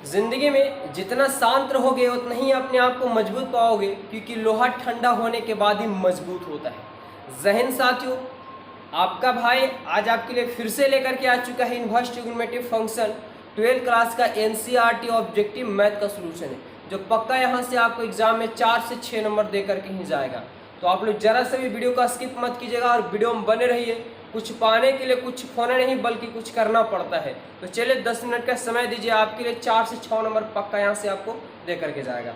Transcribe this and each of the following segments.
जिंदगी में जितना शांत रहोगे उतना ही अपने आप को मजबूत पाओगे, क्योंकि लोहा ठंडा होने के बाद ही मजबूत होता है। जय हिंद साथियों, आपका भाई आज आपके लिए फिर से लेकर के आ चुका है inverse trigonometric function 12th class का एनसीईआरटी ऑब्जेक्टिव मैथ का सोल्यूशन है, जो पक्का यहाँ से आपको एग्जाम में 4 से 6 नंबर दे करके ही जाएगा। तो आप लोग जरा से भी वीडियो का स्किप मत कीजिएगा और वीडियो में बने रहिए। कुछ पाने के लिए कुछ खोना नहीं बल्कि कुछ करना पड़ता है। तो चलिए 10 मिनट का समय दीजिए, आपके लिए 4 से 6 नंबर पक्का यहाँ से आपको दे करके जाएगा।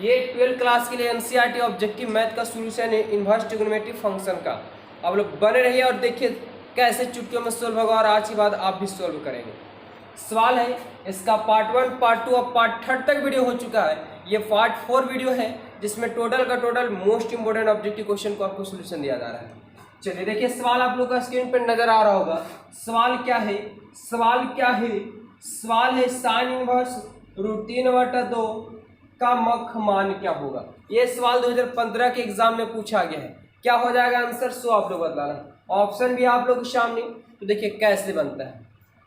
ये 12th क्लास के लिए एनसीईआरटी ऑब्जेक्टिव मैथ का सोल्यूशन है इनवर्स ट्रिग्नोमेट्रिक फंक्शन का। आप लोग बने रहिए और देखिए कैसे चुटकियों में सोल्व होगा, और आज के बाद आप भी सोल्व करेंगे। सवाल है इसका पार्ट 1, पार्ट 2 और पार्ट 3 तक वीडियो हो चुका है। ये पार्ट 4 वीडियो है जिसमें टोटल का total most important objective question को आपको सोल्यूशन दिया जा रहा है। चलिए देखिए, सवाल आप लोग का स्क्रीन पर नजर आ रहा होगा। सवाल क्या है? सवाल क्या है? सवाल है साइन इनवर्स √3/2 का मख मान क्या होगा। ये सवाल 2015 के एग्जाम में पूछा गया है। क्या हो जाएगा आंसर, सो आप लोग बतलाना। ऑप्शन भी आप लोग के सामने। तो देखिए कैसे बनता है।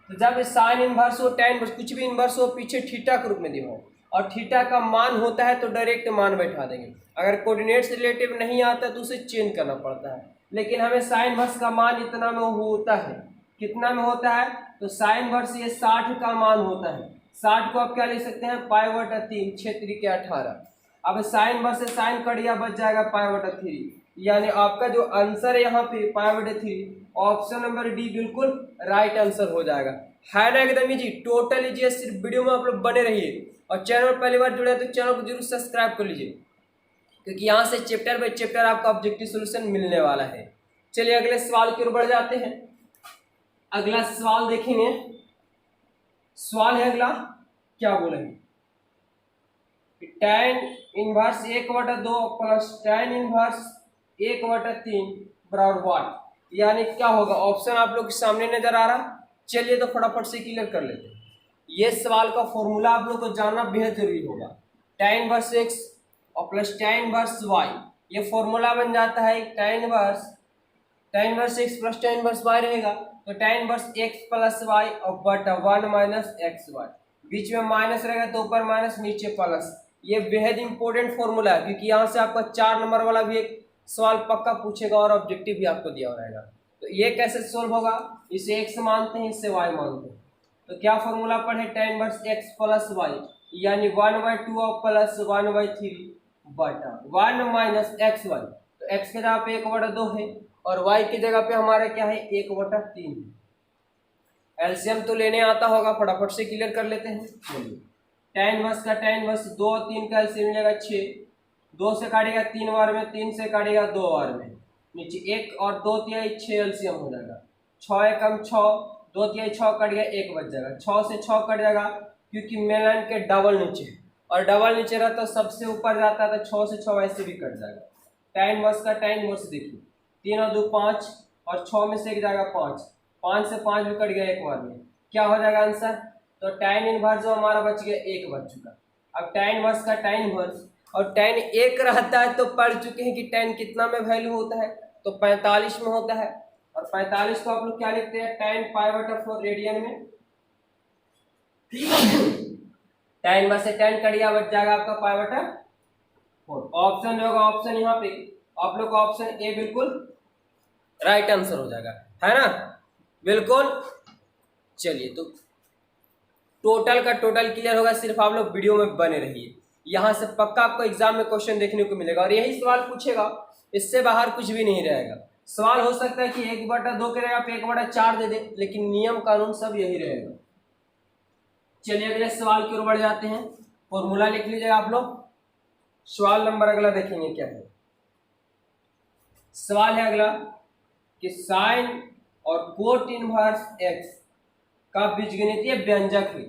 तो जब साइन इनवर्स हो, tan इनवर्स, कुछ भी इनवर्स हो, पीछे थीटा के रूप में दिया हो और थीटा का मान होता है तो डायरेक्ट मान बैठा देंगे। अगर कोऑर्डिनेट से रिलेटिव नहीं आता तो उसे चेंज करना पड़ता है, लेकिन हमें साइन इनवर्स का मान इतना में होता है। कितना में होता है? तो साइन इनवर्स ये 60 का मान होता है। 60 को आप क्या लिख सकते हैं? π/3, 6 × 18। अब साइन इनवर्स से साइन कट गया, बच जाएगा π/3, यानी आपका जो आंसर है यहाँ पे π/3। ऑप्शन नंबर डी बिल्कुल राइट आंसर हो जाएगा। है ना एकदम इजी, टोटल इजी है। सिर्फ वीडियो में आप लोग बने रहिए और चैनल पहली बार जुड़े तो चैनल को जरूर सब्सक्राइब कर लीजिए, क्योंकि यहाँ से चैप्टर बाय चैप्टर आपका ऑब्जेक्टिव सॉल्यूशन मिलने वाला है। चलिए अगले सवाल की ओर बढ़ जाते हैं। अगला सवाल देखेंगे। सवाल है अगला, क्या बोलेंगे? tan inverse 1/2 plus tan inverse 1/3 बराबर व्हाट, यानी क्या होगा? ऑप्शन आप लोग के सामने नजर आ रहा। चलिए तो फटाफट से क्लियर कर लेते हैं। ये सवाल का फॉर्मूला आप लोग को जानना बेहद जरूरी होगा। tan इनवर्स x और प्लस tan इनवर्स y, ये फॉर्मूला बन जाता है tan inverse x plus tan inverse y रहेगा। तो tan inverse x plus y और बटा 1 - xy, बीच में माइनस रहेगा तो ऊपर माइनस नीचे प्लस। ये बेहद इंपॉर्टेंट फॉर्मूला है, क्योंकि यहाँ से आपका 4 नंबर वाला भी एक सवाल पक्का पूछेगा और ऑब्जेक्टिव भी आपको दिया रहेगा। तो ये कैसे सोल्व होगा? इसे x मानते हैं, इसे y मानते हैं। तो क्या फॉर्मूला पढ़े? tan inverse x plus y, यानी 1/2 प्लस 1/3 बटा 1 - xy। तो x के जगह पे 1/2 है और y की जगह पे हमारा क्या है? 1/3 है। एलसीएम तो लेने आता होगा, फटाफट से क्लियर कर लेते हैं। tan इनवर्स का tan इनवर्स 2 और 3 का एलसीएम मिलेगा 6। 2 से काटेगा 3 बार में, 3 से काटेगा 2 बार में, नीचे 1 और 2 तिहाई 6 एलसीएम हो जाएगा। 6 एकम 6, 2 तिहाई 6 कट गया, 1 बच जाएगा। 6 से 6 कट जाएगा, क्योंकि मेन लाइन के डबल नीचे, और डबल नीचे रहता तो सबसे ऊपर जाता है, तो 6 से 6 वैसे भी कट जाएगा। tan इनवर्स का tan इनवर्स देखिए, 3 और 2 5 और 6 में से एक जाएगा 5, 5 से 5 भी कट गया एक बार में। क्या हो जाएगा आंसर? तो tan इनवर्स जो हमारा बच गया 1 बच चुका। अब tan इनवर्स का tan इनवर्स, और tan 1 रहता है तो पढ़ चुके हैं कि tan कितना में वैल्यू होता है? तो 45 में होता है। और 45 को आप लोग क्या लिखते हैं? tan π/4 रेडियन में। tan इनवर्स से tan कट गया, बच जाएगा आपका π/4। ऑप्शन जो होगा, ऑप्शन यहाँ पे आप लोग का ऑप्शन ए बिल्कुल राइट आंसर हो जाएगा, है ना? बिल्कुल। चलिए तो टोटल का टोटल क्लियर होगा, सिर्फ आप लोग वीडियो में बने रहिए। यहाँ से पक्का आपको एग्जाम में क्वेश्चन देखने को मिलेगा और यही सवाल पूछेगा, इससे बाहर कुछ भी नहीं रहेगा। सवाल हो सकता है कि 1/2 के जगह पे 1/4 दे दे, लेकिन नियम कानून सब यही रहेगा। चलिए अगले सवाल की ओर बढ़ जाते हैं। फॉर्मूला लिख लीजिएगा आप लोग। सवाल नंबर अगला देखेंगे क्या है। सवाल है अगला कि साइन और कोट इनवर्स x का बीजगणितीय व्यंजक है,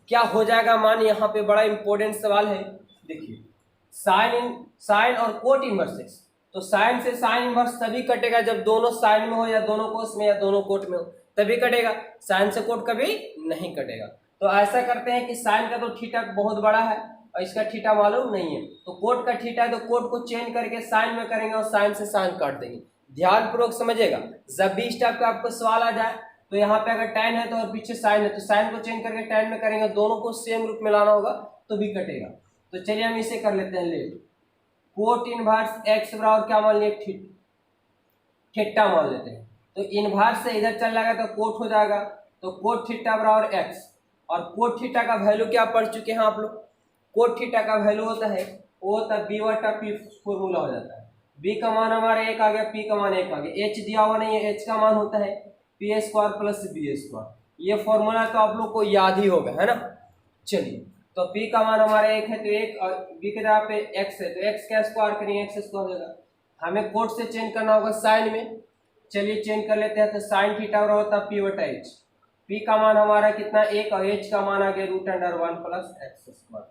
क्या हो जाएगा मान? यहाँ पे बड़ा इंपॉर्टेंट सवाल है। देखिए, साइन और कोट इनवर्स x, तो साइन से साइन इनवर्स तभी कटेगा जब दोनों साइन में हो, या दोनों कोस में, या दोनों कोट में हो, तभी कटेगा। साइन से कोट कभी नहीं कटेगा। तो ऐसा करते हैं कि साइन का तो थीटा बहुत बड़ा है और इसका थीटा मालूम नहीं है, तो कोट का थीटा है तो कोट को चेंज करके साइन में करेंगे और साइन से साइन काट देंगे। ध्यानपूर्वक समझिएगा, जब भी इस टाइप का आपको सवाल आ जाए तो यहाँ पे अगर tan है तो और पीछे sin है तो sin को चेंज करके tan में करेंगे, दोनों को सेम रूप में लाना होगा तो भी कटेगा। तो चलिए हम इसे कर लेते हैं लेट। कोट इनवर्स x बराबर क्या मान लिए, थीटा मान लेते हैं। तो इनवर्स से इधर चल जाएगा तो कोट हो जाएगा, तो कोट थीटा बराबर x, और कोट थीटा का वैल्यू क्या पढ़ चुके हैं आप लोग, कोट थीटा का वैल्यू होता है वो होता है b/p, फॉर्मूला हो जाता है। b का मान हमारा 1 आ गया, p का मान 1 आ गया, h दिया हुआ नहीं है, h का मान होता है p² + b²। ये फॉर्मूला तो आप लोग को याद ही होगा, है ना। चलिए तो p का मान हमारा 1 है तो 1, और b के जगह पे x है तो x का स्क्वायर करेंगे, x² हो जाएगा। हमें कोट से चेंज करना होगा साइन में, चलिए चेंज कर लेते हैं। तो साइन थीटा होता है p/h, p का मान हमारा कितना 1, और h का मान आ गया √1 + x²।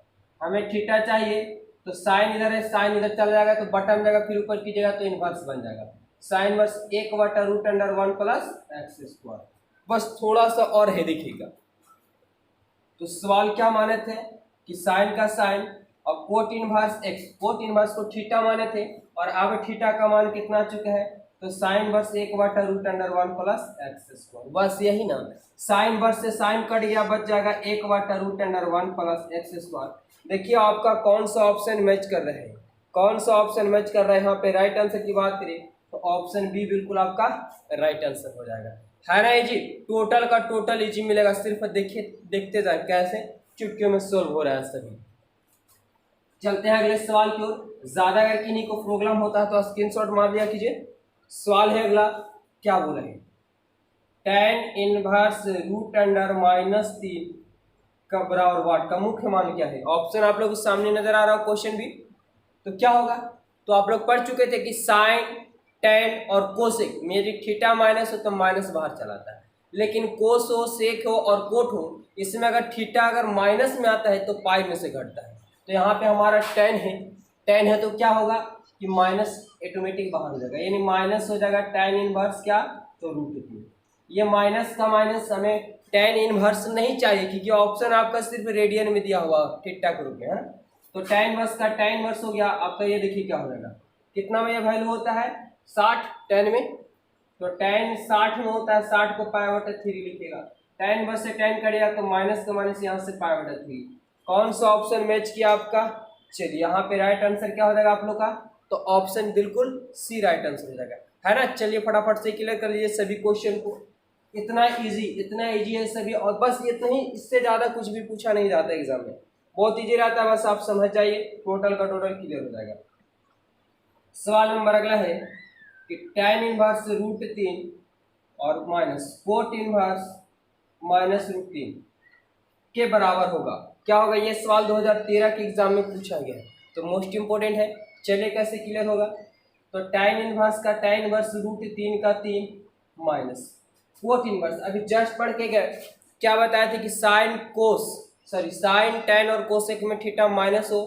हमें थीटा चाहिए तो साइन इधर है, साइन इधर चला जाएगा तो बटन जाएगा, फिर ऊपर कीजिएगा तो इनवर्स बन जाएगा, साइन वर्स 1/√1 + x²। बस थोड़ा सा और है देखिएगा। तो सवाल क्या माने थे कि साइन का साइन और cot inverse x, cot inverse को थीटा माने थे, और अब थीटा का मान कितना आ चुका है, तो साइन वर्स 1/√1 + x²। बस यही ना, साइन वर्स से साइन कट गया, बच जाएगा 1/√1 + x²। देखिए आपका कौन सा ऑप्शन मैच कर रहे हैं, कौन सा ऑप्शन मैच कर रहा है। यहाँ पे राइट आंसर की बात करें तो ऑप्शन बी बिल्कुल आपका राइट आंसर हो जाएगा, है ना जी। टोटल का टोटल इजी मिलेगा, सिर्फ देखिए देखते जाए कैसे चुटकियों में सोल्व हो रहा है सभी। चलते हैं अगले सवाल की ओर। ज्यादा अगर किन्हीं को प्रॉब्लम होता है तो स्क्रीनशॉट मार दिया कीजिए। सवाल है अगला, क्या बोला है, tan इनवर्स √−3 का बराबर वाट का मुख्य मान क्या है। ऑप्शन आप लोग के सामने नजर आ रहा हो, क्वेश्चन भी। तो क्या होगा, तो आप लोग पढ़ चुके थे कि साइन, tan और कोसेक में यदि थीटा माइनस हो तो माइनस बाहर चलाता है, लेकिन कोस हो, सेक हो और कोट हो, इसमें अगर थीटा अगर माइनस में आता है तो पाई में से घटता है। तो यहाँ पे हमारा tan है तो क्या होगा कि माइनस ऑटोमेटिक बाहर हो जाएगा, यानी माइनस हो जाएगा tan इनवर्स क्या, तो √3। ये माइनस का माइनस हमें tan इनवर्स नहीं चाहिए, क्योंकि ऑप्शन आपका सिर्फ रेडियन में दिया हुआ थीटा के रूप में है। तो tan इनवर्स का tan इनवर्स हो गया आपका, ये देखिए क्या हो जाएगा, कितना में ये वैल्यू होता है 60 tan में, तो tan 60 में होता है, 60 को π/3 लिखेगा, tan इनवर्स से tan करेगा तो माइनस का माइनस यहाँ से π/3। कौन सा ऑप्शन मैच किया आपका, चलिए यहाँ पे राइट आंसर क्या हो जाएगा आप लोग का, तो ऑप्शन बिल्कुल सी राइट आंसर हो जाएगा, है ना। चलिए फटाफट से क्लियर कर लीजिए सभी क्वेश्चन को, इतना इजी है सभी, और बस इतना ही, इससे ज्यादा कुछ भी पूछा नहीं जाता एग्जाम में, बहुत इजी रहता है, बस आप समझ जाइए, टोटल का टोटल क्लियर हो जाएगा। सवाल नंबर अगला है कि tan इनवर्स √3 और माइनस कोट इनवर्स -√3 के बराबर होगा, क्या होगा। ये सवाल 2013 के एग्जाम में पूछा गया है, तो मोस्ट इंपोर्टेंट है। चलिए कैसे क्लियर होगा, तो tan इनवर्स का tan इनवर्स √3 का 3 माइनस कोट इनवर्स, अभी जस्ट पढ़ के गए क्या बताए थे कि साइन tan और कोसेक में थीटा माइनस हो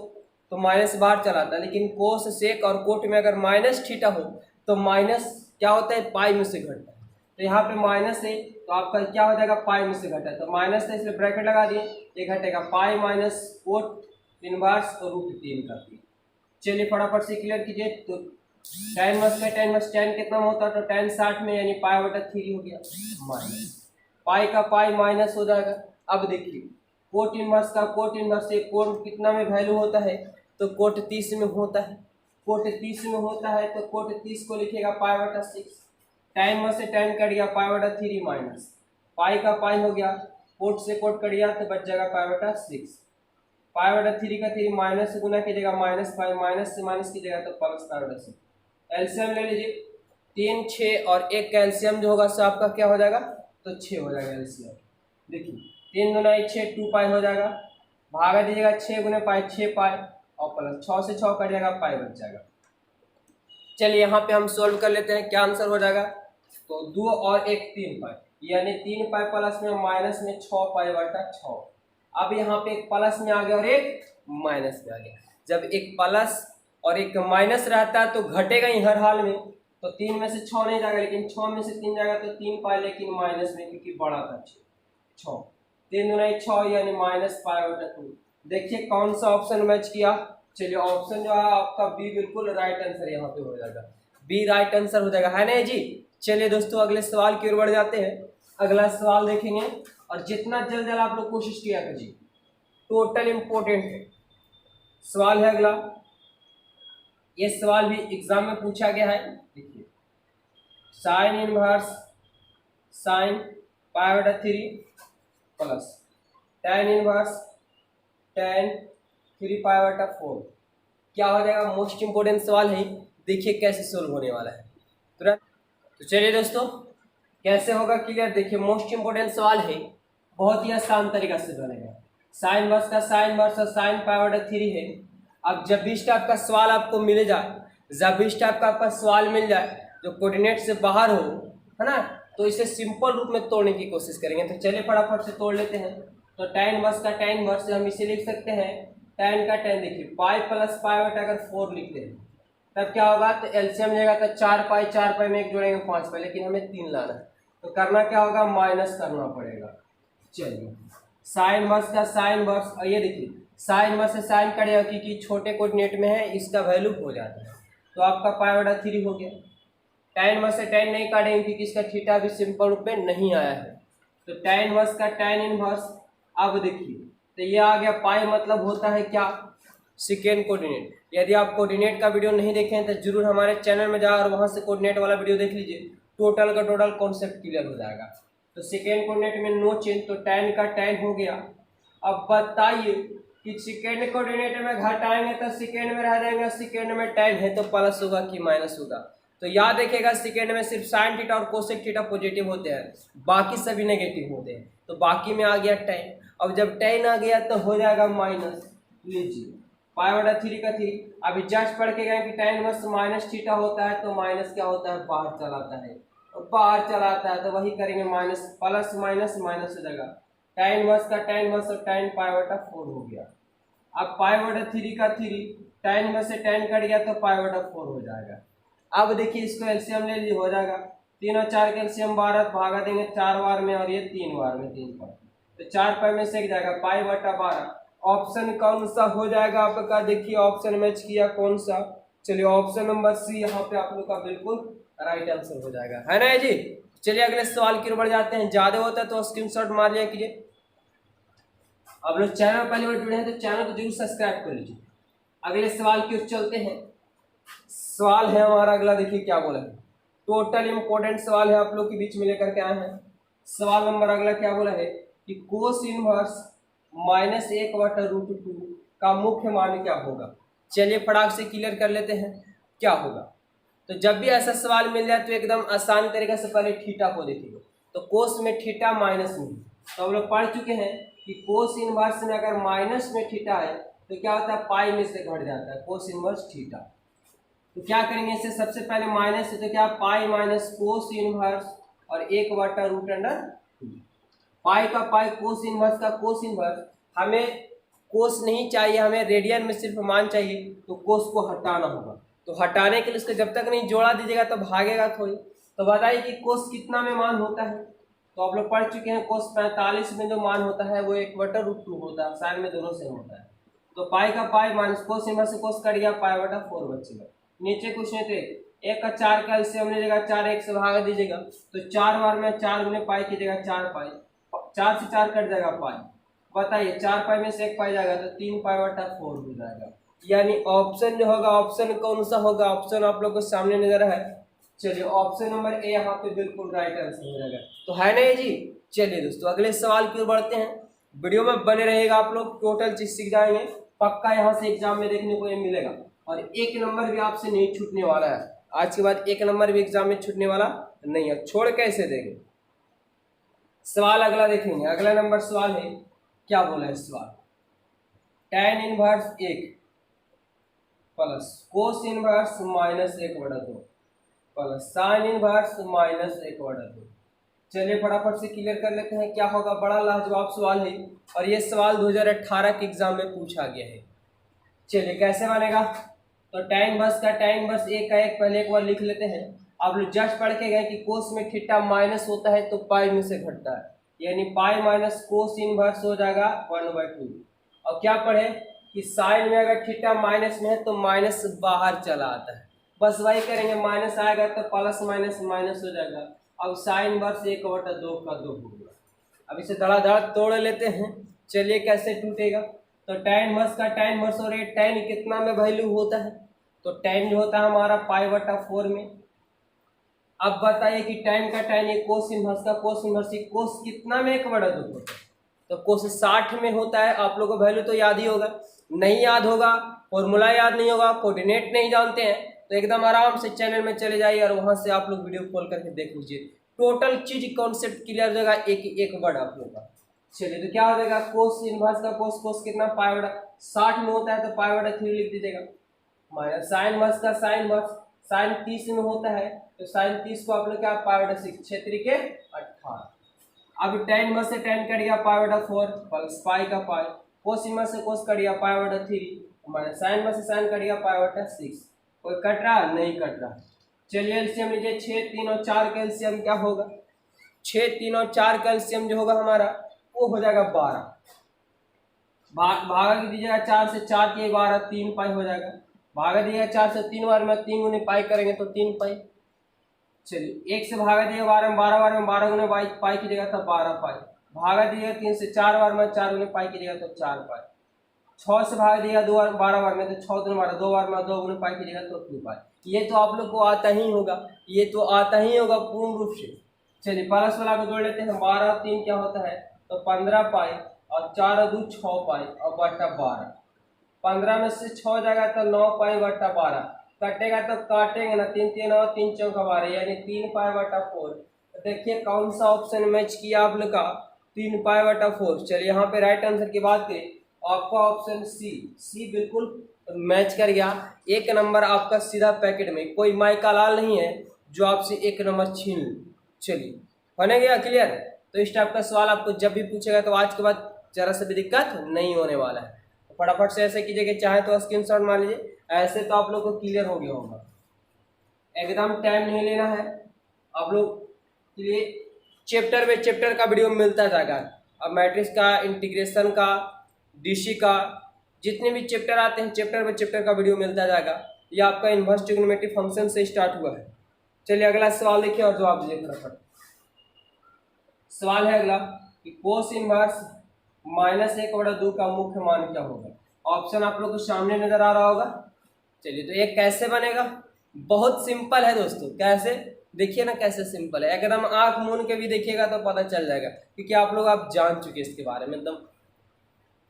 तो माइनस बाहर चलाता है, लेकिन कोस, सेक और कोट में अगर माइनस थीटा हो तो माइनस क्या होता है, पाई में से घटता है। तो यहाँ पे माइनस है तो आपका क्या हो जाएगा, पाई में से घटा है, तो माइनस है इसलिए ब्रैकेट लगा दिए, ये घटेगा पाई माइनस कोट इनवर्स और √3 का 3। चलिए फटाफट से क्लियर कीजिए। तो tan इनवर्स का tan इनवर्स tan कितना होता है, तो tan 60 में यानी π/3 हो गया, माइनस पाई का पाई माइनस हो जाएगा। अब देखिए कोट इनवर्स का कोट इनवर्स से कोट कितना में वैल्यू होता है, तो कोट 30 में होता है, कोट 30 में होता है तो कोट 30 को लिखेगा π/6, tan इनवर्स से tan कट गया π/3 माइनस पाई का पाई हो गया, कोट से कोट कट गया तो बच जाएगा π/6, π/3 का 3 माइनस से गुना कीजिएगा -5, माइनस से माइनस कीजिएगा तो प्लस π/6। एलसीएम ले लीजिए, 3, 6 और 1 का एलसीएम जो होगा सो आपका क्या हो जाएगा, तो 6 हो जाएगा एलसीएम। देखिए 3 दूना 6, 2 पाई हो जाएगा, भागा दीजिएगा 6 गुने पाई 6 पाई, और प्लस 6 से 6 कट जाएगा, पाई बच जाएगा। चलिए यहाँ पे हम सोल्व कर लेते हैं, क्या आंसर हो जाएगा, तो 2 और 1 3 पाई, यानी 3 पाई प्लस में माइनस में 6 π/6। अब यहाँ पे एक प्लस में आ गया और एक माइनस में आ गया, जब एक प्लस और एक माइनस रहता है तो घटेगा ही हर हाल में, तो 3 में से 6 नहीं जाएगा, लेकिन 6 में से 3 जाएगा तो 3 पाई, लेकिन माइनस में क्योंकि बड़ा था 6, 3 दूना 6 यानी -π/2। देखिए कौन सा ऑप्शन मैच किया, चलिए ऑप्शन जो है आपका बी बिल्कुल राइट आंसर यहाँ पे हो जाएगा, बी राइट आंसर हो जाएगा, है ना जी। चलिए दोस्तों अगले सवाल की ओर बढ़ जाते हैं। अगला सवाल देखेंगे और जितना जल्द जल्द आप लोग कोशिश किया कीजिए, टोटल इंपॉर्टेंट है। सवाल है अगला, ये सवाल भी एग्जाम में पूछा गया है। देखिए, साइन इनवर्स साइन पाई बटा 3 प्लस tan इनवर्स tan 3 पाई बटा 4 क्या हो जाएगा? मोस्ट इंपोर्टेंट सवाल है, देखिए कैसे सोल्व होने वाला है तुरंत। तो चलिए दोस्तों, कैसे होगा क्लियर। देखिए, मोस्ट इंपोर्टेंट सवाल है, बहुत ही आसान तरीका से बनेगा। साइन वर्स का साइन वर्स और साइन पाई बटा 3 है। अब जब भी इस टाइप का सवाल आपको मिल जाए, जब भी इस टाइप का आपका सवाल मिल जाए जो कोऑर्डिनेट से बाहर हो, है ना, तो इसे सिंपल रूप में तोड़ने की कोशिश करेंगे। तो चलिए फटाफट से तोड़ लेते हैं। तो tan वर्स का tan वर्स हम इसे लिख सकते हैं tan का tan। देखिए, पाई प्लस पाई बटा अगर 4 लिखते हैं तब क्या होगा? तो एलसीएम लेगा तो 4 पाई में एक जोड़ेंगे 5 पाई, लेकिन हमें 3 लाना है तो करना क्या होगा? माइनस करना पड़ेगा। चलिए, साइन वर्स का साइन वर्स, और ये देखिए साइन वर्स से साइन कटेगा क्योंकि छोटे कोऑर्डिनेट में है, इसका वैल्यू हो जाता है, तो आपका पाई बटा 3 हो गया। tan वर्स से tan नहीं काटेंगे क्योंकि इसका थीटा भी सिंपल रूप में नहीं आया है, तो tan वर्स का tan इनवर्स। अब देखिए, तो ये आ गया पाई, मतलब होता है क्या? Second coordinate. यदि आप कोऑर्डिनेट का वीडियो नहीं देखे हैं तो जरूर हमारे चैनल में जाओ और वहां से कोऑर्डिनेट वाला वीडियो देख लीजिए, टोटल का टोटल कॉन्सेप्ट क्लियर हो जाएगा। तो सेकेंड कोऑर्डिनेट में नो चेंज, तो tan का tan हो गया। अब बताइए कि सेकेंड कोऑर्डिनेट में घटाएंगे तो सेकेंड में रह जाएगा, सेकेंड में tan है तो प्लस होगा कि माइनस होगा? तो याद रखिएगा, सेकेंड में सिर्फ साइन थीटा और कोसेक थीटा पॉजिटिव होते हैं, बाकी सभी नेगेटिव होते हैं। तो बाकी में आ गया tan। अब जब tan आ गया तो हो जाएगा माइनस, लीजिए पाई बटा 3 का 3। अभी जस्ट पढ़ के गए कि tan इनवर्स माइनस थीटा होता है, तो माइनस क्या होता है? बाहर चलाता है, तो बाहर चलाता है तो वही करेंगे, माइनस प्लस माइनस माइनस हो जाएगा। tan इनवर्स का tan इनवर्स और tan पाई बटा 4 हो गया। अब पाई बटा 3 का 3, tan इनवर्स से tan कट गया तो पाई बटा 4 हो जाएगा। अब देखिए, इसको एलसीएम ले लीजिए, हो जाएगा 3 और 4 के एलसीएम 12, भागा देंगे 4 बार में और ये 3 बार में 3 पाई, तो 4 पाई में से एक जाएगा पाई बटा 12। ऑप्शन कौन सा हो जाएगा आपका? देखिए ऑप्शन मैच किया कौन सा? चलिए ऑप्शन नंबर सी यहाँ पे आप लोग का बिल्कुल राइट आंसर हो जाएगा, है ना जी। चलिए अगले सवाल की ओर बढ़ जाते हैं। ज्यादा होता है तो स्क्रीनशॉट मार लिया कीजिए। आप लोग चैनल पहली बार जुड़े हैं तो चैनल को जरूर सब्सक्राइब कर लीजिए। अगले सवाल की ओर चलते हैं। सवाल है हमारा अगला, देखिए क्या बोला है, टोटल इंपॉर्टेंट सवाल है, आप लोग के बीच में लेकर के आए हैं। सवाल नंबर अगला क्या बोला है कि कोस इनवर्स -1/√2 का मुख्य मान क्या होगा? चलिए फटाक से क्लियर कर लेते हैं क्या होगा। तो जब भी ऐसा सवाल मिल जाए तो एकदम आसान तरीके से पहले थीटा को देखिए। तो कोस में थीटा माइनस में, तो हम लोग पढ़ चुके हैं कि कोस इनवर्स में अगर माइनस में थीटा है तो क्या होता है? पाई में से घट जाता है कोस इनवर्स थीटा। तो क्या करेंगे इसे? सबसे पहले माइनस है तो क्या? पाई माइनस कोस इनवर्स और 1/√2। पाई का पाई, कोस इनवर्स का कोस इनवर्स। हमें कोस नहीं चाहिए, हमें रेडियन में सिर्फ मान चाहिए, तो कोस को हटाना होगा। तो हटाने के लिए उसको जब तक नहीं जोड़ा दीजिएगा तो भागेगा थोड़ी। तो बताइए कि कोस कितना में मान होता है? तो आप लोग पढ़ चुके हैं कोस 45 में जो मान होता है वो 1/√2 होता है, साइन में दोनों सेम होता है। तो पाई का पाई माइनस कोस इनवर्स से कोस कट गया, पाई बटा 4 बचेगा। नीचे कुछ नहीं थे, 1 का 4 का एलसीएम लीजिएगा, 4 1 से भाग दीजिएगा, तो 4 बार में 4 गुने पाई कीजिएगा, 4 पाई, 4 से 4 कट जाएगा पाई। बताइए 4 पाई में से 1 पाई जाएगा तो 3 पाई बटा 4 हो जाएगा। यानी ऑप्शन जो होगा, ऑप्शन कौन सा होगा? ऑप्शन आप लोग को सामने नजर है। चलिए ऑप्शन नंबर ए यहाँ पे बिल्कुल राइट आंसर हो जाएगा। तो है ना जी। चलिए दोस्तों अगले सवाल की ओर बढ़ते हैं। वीडियो में बने रहेगा, आप लोग टोटल चीज सीख जाएंगे, पक्का यहाँ से एग्जाम में देखने को ये मिलेगा। और 1 नंबर भी आपसे नहीं छूटने वाला है, आज के बाद 1 नंबर भी एग्जाम में छूटने वाला नहीं है। छोड़ कैसे देंगे? सवाल अगला देखेंगे। अगला नंबर सवाल है, क्या बोला है सवाल? tan inverse 1 plus cos inverse -1/2 plus sine inverse -1/2। चलिए फटाफट से क्लियर कर लेते हैं क्या होगा। बड़ा लाजवाब सवाल है और ये सवाल 2018 के एग्जाम में पूछा गया है। चलिए कैसे बनेगा? तो tan इनवर्स का tan इनवर्स 1 का 1 पहले एक बार लिख लेते हैं। आप लोग जस्ट पढ़ के गए कि कोस में थीटा माइनस होता है तो पाई में से घटता है, यानी पाई माइनस कोस इनवर्स हो जाएगा 1/2। और क्या पढ़े कि साइन में अगर थीटा माइनस में है तो माइनस बाहर चला आता है, बस वही करेंगे, माइनस आएगा तो प्लस माइनस माइनस हो जाएगा। अब साइन इनवर्स 1/2 का 2 हो गया। अब इसे धड़ाधड़ तोड़ लेते हैं। चलिए कैसे टूटेगा, तो tan इनवर्स का tan इनवर्स और ये tan कितना में वैल्यू होता है, तो tan जो होता है हमारा π/4 में। अब बताइए कि tan का tan ये कोस इनवर्स का कोस इनवर्स, ये कोस कितना में 1/2 होता है, तो कोस 60 में होता है। आप लोगों को वैल्यू तो याद ही होगा, नहीं याद होगा, फॉर्मूला याद नहीं होगा, कोऑर्डिनेट नहीं जानते हैं, तो एकदम आराम से चैनल में चले जाइए और वहां से आप लोग वीडियो खोल करके देख लीजिए। टोटल चीज कॉन्सेप्ट क्लियर हो जाएगा, एक वर्ड आप लोग का। चलिए तो क्या हो जाएगा, कोस इनवर्स का कोस, कोस कितना π/60 में होता है तो π/3 लिख दीजिएगा, माइनस साइन इनवर्स का साइन इनवर्स, साइन 30 में होता है तो साइन 30 को आप लोग क्या π/6, 6 के 18। अब tan इनवर्स से tan कट गया π/4 प्लस पाई का पाई, कोस इनवर्स से कोस कट गया π/3 माइनस साइन इनवर्स से साइन कट गया π/6। कोई कट रहा नहीं कट रहा। चलिए एलसीएम लीजिए, 6, 3 और 4 का एलसीएम क्या होगा, 6, 3 और 4 का एलसीएम जो होगा हमारा वो हो जाएगा 12। भागा दीजिएगा 4 से, 4 के 12, 3 पाई हो जाएगा। भागा दीजिएगा 4 से 3 बार में, 3 गुने पाई करेंगे तो 3 पाई। चलिए 1 से भागा दीजिएगा 12 में, 12 बार में 12 गुने पाई कीजिएगा तो 12 पाई। भागा दीजिएगा 3 से 4 बार में, 4 गुने पाई कीजिएगा तो 4 पाई। 6 से भाग दिया 2 12 बार में तो 6 दूनी 12, 2 बार में 2 गुने पाई कीजिएगा तो 2 पाई। ये तो आप लोग को आता ही होगा, ये तो आता ही होगा पूर्ण रूप से। चलिए प्लस वाला को जोड़ लेते हैं, 12 और 3 क्या होता है तो 15 पाई और 4 और 2 6 पाई और बटा 12। 15 में से 6 जाएगा तो 9 पाई बटा 12, कटेगा तो काटेंगे ना, 3 3 और 3 चौका 12 यानी 3 π/4। तो देखिए कौन सा ऑप्शन मैच किया आप लोग का, 3 π/4। चलिए यहाँ पे राइट आंसर की बात करें, आपका ऑप्शन सी बिल्कुल मैच कर गया। 1 नंबर आपका सीधा पैकेट में, कोई माइका लाल नहीं है जो आपसे 1 नंबर छीन ले। चलिए बने गया क्लियर। तो इस टाइप का सवाल आपको जब भी पूछेगा तो आज के बाद जरा से भी दिक्कत नहीं होने वाला है। तो फटाफट से ऐसे कीजिए कि चाहे तो स्क्रीनशॉट मार लीजिए, ऐसे तो आप लोग को क्लियर हो गया होगा। एकदम टाइम नहीं लेना है आप लोग के लिए, चैप्टर बाय चैप्टर का वीडियो मिलता जाएगा। अब मैट्रिक्स का, इंटीग्रेशन का, डीसी का, जितने भी चैप्टर आते हैं चैप्टर बाय चैप्टर का वीडियो मिलता जाएगा। ये आपका इनवर्स ट्रिग्नोमेट्री फंक्शन से स्टार्ट हुआ है। चलिए अगला सवाल देखिए और जवाब दीजिए फटाफट। सवाल है अगला कि कोस इनवर्स -1/2 का मुख्य मान क्या होगा। ऑप्शन आप लोग को सामने नजर आ रहा होगा। चलिए तो ये कैसे बनेगा, बहुत सिंपल है दोस्तों। कैसे देखिए ना, कैसे सिंपल है, एकदम आंख मूंद के भी देखिएगा तो पता चल जाएगा, क्योंकि आप लोग आप जान चुके इसके बारे में एकदम।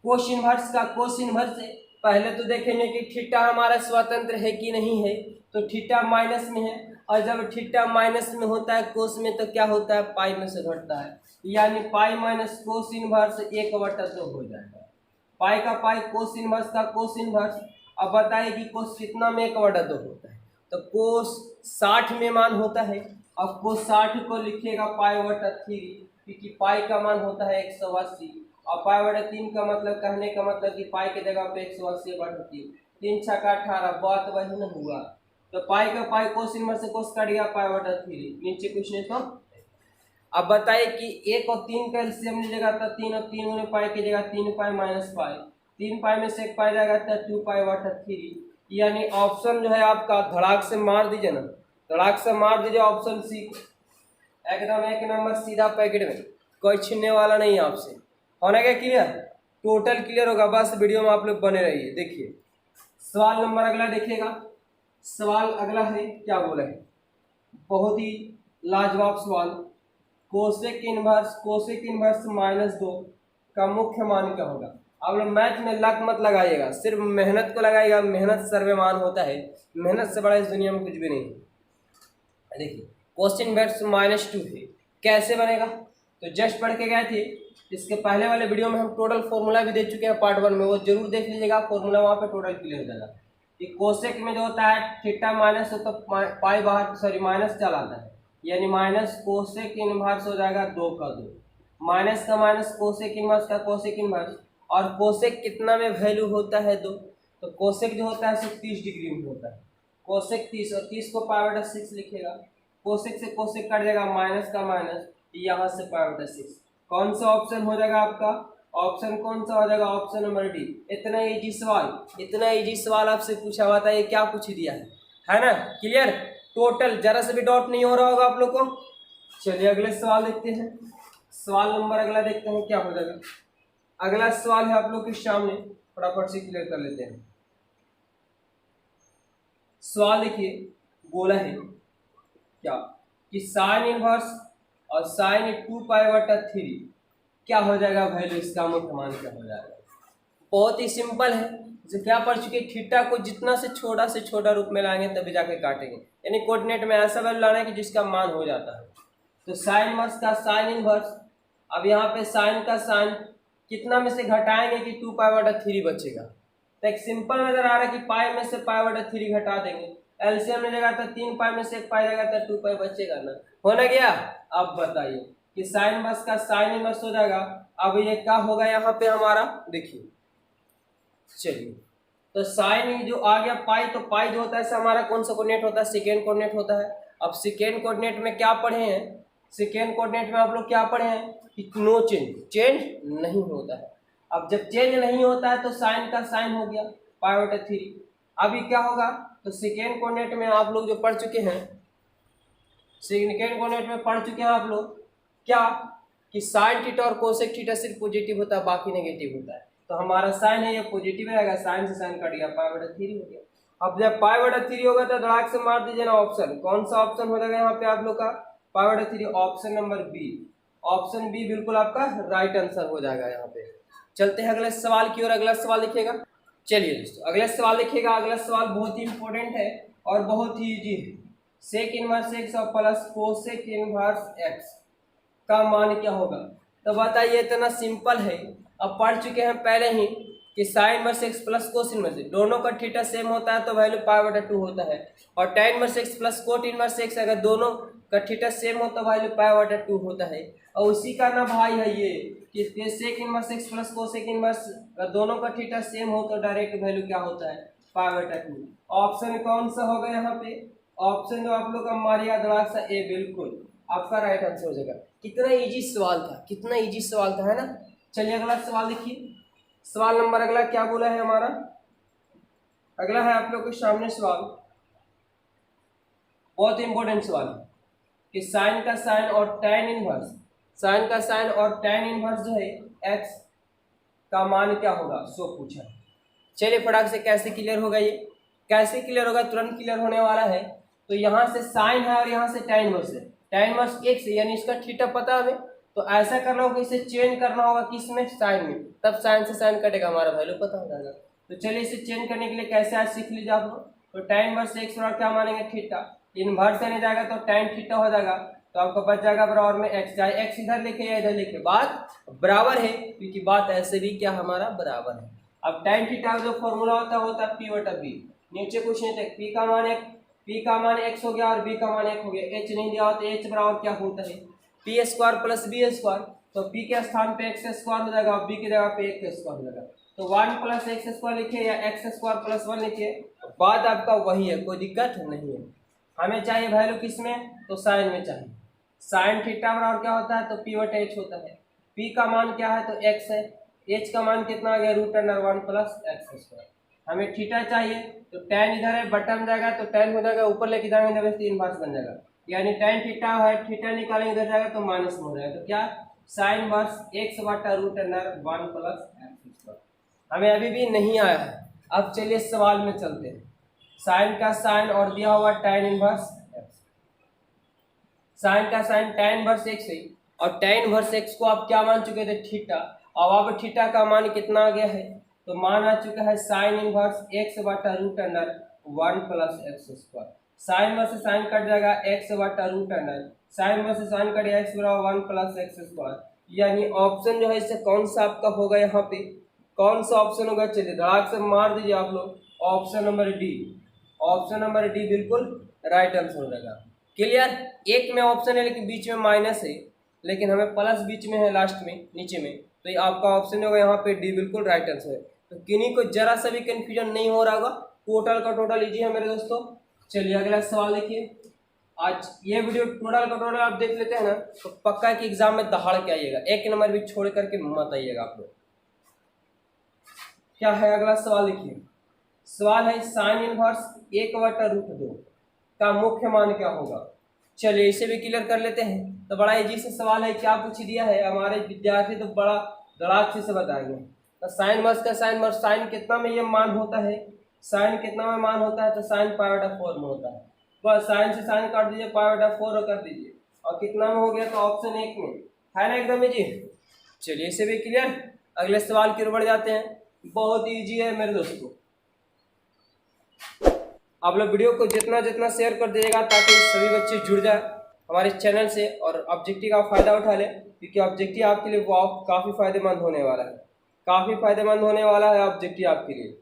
कोस इनवर्स का कोस इनवर्स से पहले तो देखेंगे कि थीटा हमारा स्वतंत्र है कि नहीं है, तो थीटा माइनस में है, और जब थीटा माइनस में होता है कोस में तो क्या होता है पाई में से घटता है, यानी पाई माइनस कोस इनवर्स 1/2 हो जाएगा। पाई का पाई कोस इनवर्स का कोस इनवर्स। अब बताइए कि कोस कितना में 1/2 होता है, तो कोस 60 में मान होता है। अब कोस 60 को लिखिएगा π/3, क्योंकि पाई का मान होता है 180, और π/3 का मतलब कहने का मतलब कि पाई की जगह पे 180/3, 3 छक्का 18, बात वही न हुआ। तो पाई का पाई कोस इनवर्स से कोस कट गया π/3, नीचे कुछ नहीं। तो अब बताइए कि 1 और 3 का एलसीएम लीजिएगा तो 3 और 3 गुने पाई की जगह 3 पाई माइनस पाई, 3 पाई में से 1 पाई जाएगा तो 2 π/3, यानी ऑप्शन जो है आपका धड़ाक से मार दीजिए ना, धड़ाक से मार दीजिए ऑप्शन सी को, एकदम 1 नंबर सीधा पैकेट में, कोई छीनने वाला नहीं आपसे। होने का क्लियर, टोटल क्लियर होगा, बस वीडियो में आप लोग बने रहिए। देखिए सवाल नंबर अगला देखिएगा। सवाल अगला है, क्या बोला है, बहुत ही लाजवाब सवाल। कोसेक इनवर्स -2 का मुख्य मान क्या होगा। आप लोग मैथ में लक मत लगाइएगा, सिर्फ मेहनत को लगाइएगा, मेहनत सर्वमान होता है, मेहनत से बड़ा इस दुनिया में कुछ भी नहीं है। देखिए कोस इनवर्स -2 है, कैसे बनेगा, तो जस्ट पढ़ के गए थे, इसके पहले वाले वीडियो में हम टोटल फॉर्मूला भी दे चुके हैं पार्ट 1 में, वो जरूर देख लीजिएगा, फॉर्मूला वहाँ पे टोटल क्लियर हो जाएगा। कि कोसेक में जो होता है थीटा माइनस हो तो पाई बाहर सॉरी माइनस चला आता है, यानी माइनस कोसेक इनवर्स हो जाएगा 2 का 2, माइनस का माइनस कोसेक इनवर्स का कोसेक इनवर्स। और कोसेक कितना में वैल्यू होता है 2, तो कोसेक जो होता है 30 डिग्री में होता है, कोसेक 30, और 30 को π/6 लिखेगा। कोसेक से कोसेक कट जाएगा, माइनस का माइनस, यहाँ से π/6। कौन सा ऑप्शन हो जाएगा आपका, ऑप्शन कौन सा हो जाएगा, ऑप्शन नंबर डी। इतना इजी सवाल, इतना इजी सवाल आपसे पूछा हुआ था, ये क्या पूछ दिया है ना, क्लियर। टोटल जरा से भी डाउट नहीं हो रहा होगा आप लोग को। चलिए अगले सवाल देखते हैं। सवाल नंबर अगला देखते हैं क्या हो जाएगा। अगला सवाल है आप लोग के सामने, फटाफट से क्लियर कर लेते हैं। सवाल देखिए, बोला है क्या कि साइन इनवर्स और साइन 2π/3 क्या हो जाएगा वैल्यू, इसका मुख्य मान क्या हो जाएगा। बहुत ही सिंपल है, जो क्या पढ़ चुके, थीटा को जितना से छोटा रूप में लाएंगे तभी जाके काटेंगे, यानी कोऑर्डिनेट में ऐसा वैल्यू लाना है कि जिसका मान हो जाता है। तो साइन इनवर्स का साइन इनवर्स, अब यहाँ पे साइन का साइन कितना में से घटाएंगे कि 2π/3 बचेगा। तो एक सिंपल नजर आ रहा है कि पाई में से π/3 घटा देंगे, एलसीएम में जगह था 3π में से 1π जगह था 2π बचेगा ना, होना गया। अब बताइए कि साइन इनवर्स का साइन इनवर्स हो जाएगा। अब ये क्या होगा यहाँ पे हमारा, देखिए चलिए, तो साइन जो आ गया पाई, तो पाई जो होता है हमारा कौन सा कोऑर्डिनेट होता है, सेकेंड कोऑर्डिनेट होता है। अब सेकेंड कोऑर्डिनेट में क्या पढ़े हैं, सेकेंड कोऑर्डिनेट में आप लोग क्या पढ़े हैं कि नो चेंज, चेंज नहीं होता है। अब जब चेंज नहीं होता है तो साइन का साइन हो गया π/3। अभी क्या होगा, तो सेकेंड कोऑर्डिनेट में आप लोग जो पढ़ चुके हैं, सेकेंड कोऑर्डिनेट में पढ़ चुके हैं आप लोग क्या कि साइन थीटा और कोसेक थीटा सिर्फ पॉजिटिव होता है, बाकी नेगेटिव होता है। तो हमारा साइन है ये पॉजिटिव रहेगा, साइन से साइन कट गया, π/3 हो गया। अब जब π/3 होगा तो धड़ाक से मार दीजिए ना ऑप्शन, कौन सा ऑप्शन हो जाएगा यहाँ पे आप लोग का, π/3, option number B. Option B बिल्कुल आपका राइट आंसर हो जाएगा। यहाँ पे चलते हैं अगले सवाल की ओर। अगला सवाल लिखिएगा। चलिए दोस्तों अगला सवाल लिखिएगा। अगला सवाल बहुत ही इंपॉर्टेंट है और बहुत ही इजी है। सेक इनवर्स एक्स और प्लस कोसेक इनवर्स एक्स का मान क्या होगा। तो बताइए, इतना सिंपल है, अब पढ़ चुके हैं पहले ही कि sine inverse x plus cos inverse x, दोनों का थीटा सेम होता है तो वैल्यू π/2 होता है। और tan inverse x plus cot inverse x, अगर दोनों का थीटा सेम हो तो वैल्यू π/2 होता है। और उसी का ना भाई है ये कि sec inverse x plus cosec inverse, अगर दोनों का थीटा सेम हो तो डायरेक्ट वैल्यू क्या होता है, π/2। ऑप्शन कौन सा होगा यहाँ पे, ऑप्शन जो आप लोग का मारिया धड़ाक सा ए, बिल्कुल आपका राइट आंसर हो जाएगा। कितना इजी सवाल था, कितना इजी सवाल था, है ना। चलिए अगला सवाल देखिए। सवाल नंबर अगला क्या बोला है हमारा, अगला है आप लोग के सामने सवाल, बहुत इंपॉर्टेंट सवाल है कि साइन का साइन और tan इनवर्स, साइन का साइन और tan इनवर्स जो है x का मान क्या होगा, सो पूछा है। चलिए फटाक से कैसे क्लियर होगा, ये कैसे क्लियर होगा, तुरंत क्लियर होने वाला है। तो यहाँ से साइन है और यहाँ से tan इनवर्स है, tan इनवर्स x है, यानी इसका थीटा पता है। तो ऐसा करना होगा, इसे चेंज करना होगा किस में, साइन में, तब साइन से साइन कटेगा, हमारा वैल्यू पता हो जाएगा। तो चलिए इसे चेंज करने के लिए कैसे आज सीख लीजिए आप लोग। तो tan इनवर्स एक्स और क्या मानेंगे, थीटा, इनवर्स नहीं जाएगा तो tan थीटा हो जाएगा, तो आपको बच जाएगा बराबर में x, चाहे x इधर लिखे या इधर लिखे, बात बराबर है, क्योंकि बात ऐसे भी क्या हमारा बराबर है। अब tan थीटा का जो फॉर्मूला होता है p/b, नीचे कुछ नहीं था, p का मान x हो गया और b का मान 1 हो गया, h नहीं दिया हो तो h बराबर क्या होता है, p² + b²। तो p के स्थान पे x² हो जाएगा और b की जगह पे x² हो जाएगा। तो 1 + x² लिखिए या x² + 1 लिखिए, बात आपका वही है, कोई दिक्कत नहीं है। हमें चाहिए वैल्यू किस में, तो साइन में चाहिए। साइन थीटा बराबर क्या होता है, तो p/h होता है। p का मान क्या है, तो x है, h का मान कितना आ गया, √1 + x²। हमें थीटा चाहिए, तो tan इधर है, बटन जाएगा तो tan हो जाएगा, ऊपर लेके जाएंगे तो इनवर्स बन जाएगा, यानी tan थीटा है, थीटा निकालेंगे इधर जाएगा तो माइनस में हो जाएगा। तो क्या, साइन इनवर्स x/√1 + x²। हमें अभी भी नहीं आया है। अब चलिए सवाल में चलते हैं। साइन का साइन और दिया हुआ tan इनवर्स x, साइन का साइन tan इनवर्स x है और tan इनवर्स x को आप क्या मान चुके थे, थीटा। अब थीटा का मान कितना आ गया है, तो मान आ चुका है sine inverse x/√1 + x²। Sine inverse से साइन कट जाएगा, x/√, साइन इनवर्स से साइन कट जाएगा, x = 1 + x²। यानी ऑप्शन जो है इससे कौन सा आपका होगा, यहाँ पे कौन सा ऑप्शन होगा, चलिए धड़ाक से मार दीजिए आप लोग, option number D. Option number D बिल्कुल राइट आंसर हो जाएगा। क्लियर, एक में ऑप्शन है लेकिन बीच में माइनस है, लेकिन हमें प्लस बीच में है, लास्ट में नीचे में, तो ये आपका ऑप्शन होगा यहाँ पे डी, बिल्कुल राइट आंसर है। तो किन्हीं को जरा सा भी कंफ्यूजन नहीं हो रहा होगा, टोटल का टोटल लीजिए मेरे दोस्तों। चलिए अगला सवाल देखिए। आज ये वीडियो टोटल का टोटल आप देख लेते हैं ना, तो पक्का कि एग्जाम में दहाड़ के आइएगा, एक नंबर भी छोड़ करके मत आइएगा आप लोग। क्या है अगला सवाल देखिए। सवाल है साइन इनवर्स 1/√2 का मुख्य मान क्या होगा। चलिए इसे भी क्लियर कर लेते हैं। तो बड़ा इजी से सवाल है, क्या पूछ दिया है हमारे विद्यार्थी तो बड़ा धड़ाक से बताएंगे। तो साइन मस का साइन कितना में ये मान होता है, साइन कितना में मान होता है, तो साइन π/4 में होता है। बस साइन से साइन काट दीजिए, π/4 कर दीजिए, और कितना में हो गया, तो ऑप्शन 1 में है ना, एकदम इजी। चलिए इसे भी क्लियर, अगले सवाल की ओर बढ़ जाते हैं। बहुत इजी है मेरे दोस्तों, आप लोग वीडियो को जितना जितना शेयर कर दीजिएगा ताकि सभी बच्चे जुड़ जाए हमारे चैनल से और ऑब्जेक्टिव का फ़ायदा उठा लें, क्योंकि ऑब्जेक्टिव आपके लिए वो काफ़ी फ़ायदेमंद होने वाला है, काफ़ी फ़ायदेमंद होने वाला है ऑब्जेक्टिव आपके लिए।